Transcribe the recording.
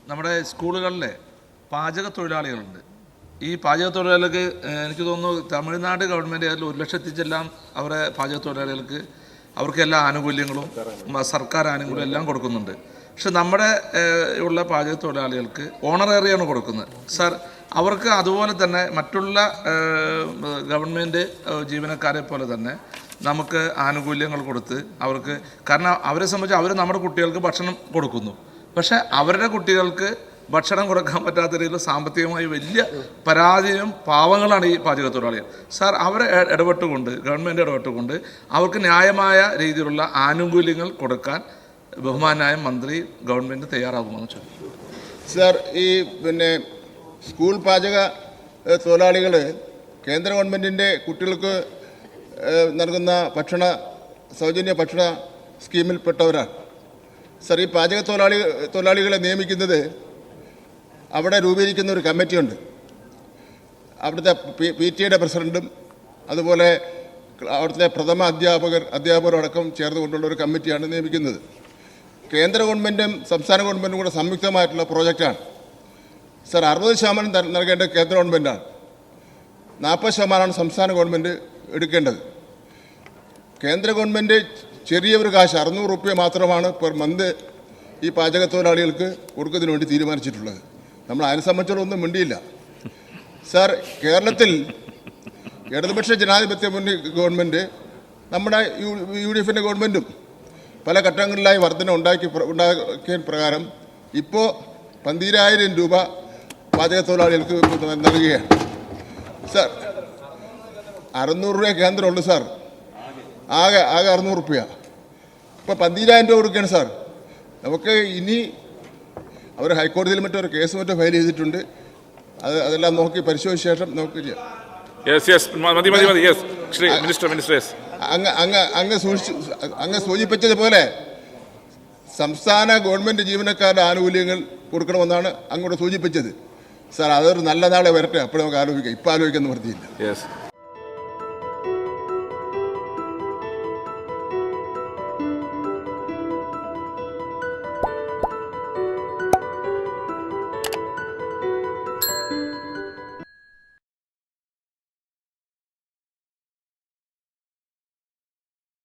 നമ്മുടെ സ്കൂളുകളിലെ പാചക തൊഴിലാളികളുണ്ട്. ഈ പാചക തൊഴിലാളികൾക്ക് എനിക്ക് തോന്നുന്നു തമിഴ്നാട് ഗവൺമെൻറ് അതിൽ 1,00,000 ചെല്ലാം അവരെ പാചക തൊഴിലാളികൾക്ക് അവർക്ക് എല്ലാ ആനുകൂല്യങ്ങളും സർക്കാർ ആനുകൂല്യം എല്ലാം കൊടുക്കുന്നുണ്ട്. പക്ഷെ നമ്മുടെ ഉള്ള പാചക തൊഴിലാളികൾക്ക് ഓണറേറിയാണ് കൊടുക്കുന്നത്. സാർ, അവർക്ക് അതുപോലെ തന്നെ മറ്റുള്ള ഗവൺമെൻറ് ജീവനക്കാരെ പോലെ തന്നെ നമുക്ക് ആനുകൂല്യങ്ങൾ കൊടുത്ത് അവർക്ക്, കാരണം അവരെ സംബന്ധിച്ച് അവർ നമ്മുടെ കുട്ടികൾക്ക് ഭക്ഷണം കൊടുക്കുന്നു, പക്ഷേ അവരുടെ കുട്ടികൾക്ക് ഭക്ഷണം കൊടുക്കാൻ പറ്റാത്ത രീതിയിൽ സാമ്പത്തികമായി വലിയ പരാതിയും പാവങ്ങളാണ് ഈ പാചക തൊഴിലാളികൾ. സാർ, അവരെ ഇടപെട്ടുകൊണ്ട് ഗവൺമെൻറ് ഇടപെട്ടുകൊണ്ട് അവർക്ക് ന്യായമായ രീതിയിലുള്ള ആനുകൂല്യങ്ങൾ കൊടുക്കാൻ ബഹുമാനായ മന്ത്രി ഗവൺമെൻറ് തയ്യാറാകുമെന്ന് ചോദിച്ചു. സാർ, ഈ സ്കൂൾ പാചക തൊഴിലാളികൾ കേന്ദ്ര ഗവൺമെൻറ്റിൻ്റെ കുട്ടികൾക്ക് നൽകുന്ന സൗജന്യ ഭക്ഷണ സ്കീമിൽപ്പെട്ടവരാണ്. സാർ, ഈ പാചക തൊഴിലാളികളെ നിയമിക്കുന്നത് അവിടെ രൂപീകരിക്കുന്ന ഒരു കമ്മിറ്റിയുണ്ട്. അവിടുത്തെ PTA പ്രസിഡൻറ്റും അതുപോലെ അവിടുത്തെ പ്രഥമ അധ്യാപകരടക്കം ചേർന്നുകൊണ്ടുള്ള ഒരു കമ്മിറ്റിയാണ് നിയമിക്കുന്നത്. കേന്ദ്ര ഗവൺമെൻറ്റും സംസ്ഥാന ഗവൺമെൻറ്റും കൂടെ സംയുക്തമായിട്ടുള്ള പ്രോജക്റ്റാണ്. സാർ, 60% നൽകേണ്ടത് കേന്ദ്ര ഗവൺമെൻറ്റാണ്, 40% സംസ്ഥാന ഗവൺമെൻറ് എടുക്കേണ്ടത്. കേന്ദ്ര ഗവൺമെൻറ് ചെറിയൊരു കാശ് 600 രൂപ മാത്രമാണ് പെർ മന്ത് ഈ പാചക തൊഴിലാളികൾക്ക് കൊടുക്കുന്നതിന് വേണ്ടി തീരുമാനിച്ചിട്ടുള്ളത്. നമ്മൾ അതിനെ സംബന്ധിച്ചോളം ഒന്നും മിണ്ടിയില്ല. സാർ, കേരളത്തിൽ ഇടതുപക്ഷ ജനാധിപത്യ മുന്നണി ഗവൺമെൻറ് നമ്മുടെ UDF ഗവൺമെൻറ്റും പല ഘട്ടങ്ങളിലായി വർധന ഉണ്ടാക്കിയ പ്രകാരം ഇപ്പോൾ 12,000 രൂപ പാചക തൊഴിലാളികൾക്ക് നൽകുകയാണ്. സാർ, 600 രൂപ കേന്ദ്രമുള്ളൂ സാർ, ആകെ 600 രൂപ. ഇപ്പോൾ 12,000 രൂപ കൊടുക്കുകയാണ് സാർ. നമുക്ക് ഇനി അവർ ഹൈക്കോടതിയിൽ മറ്റൊരു കേസ് ഫയൽ ചെയ്തിട്ടുണ്ട്. അതെല്ലാം നോക്കി പരിശോധിച്ച ശേഷം നമുക്ക് ചെയ്യാം. അങ്ങ് സൂചിപ്പിച്ചതുപോലെ സംസ്ഥാന ഗവൺമെൻറ് ജീവനക്കാരുടെ ആനുകൂല്യങ്ങൾ കൊടുക്കണമെന്നാണ് അങ്ങോട്ട് സൂചിപ്പിച്ചത്. സാർ, അതൊരു നല്ല നാളെ വരട്ടെ, അപ്പോൾ നമുക്ക് ആലോചിക്കാം. ഇപ്പം ആലോചിക്കാൻ നിവൃത്തിയില്ല.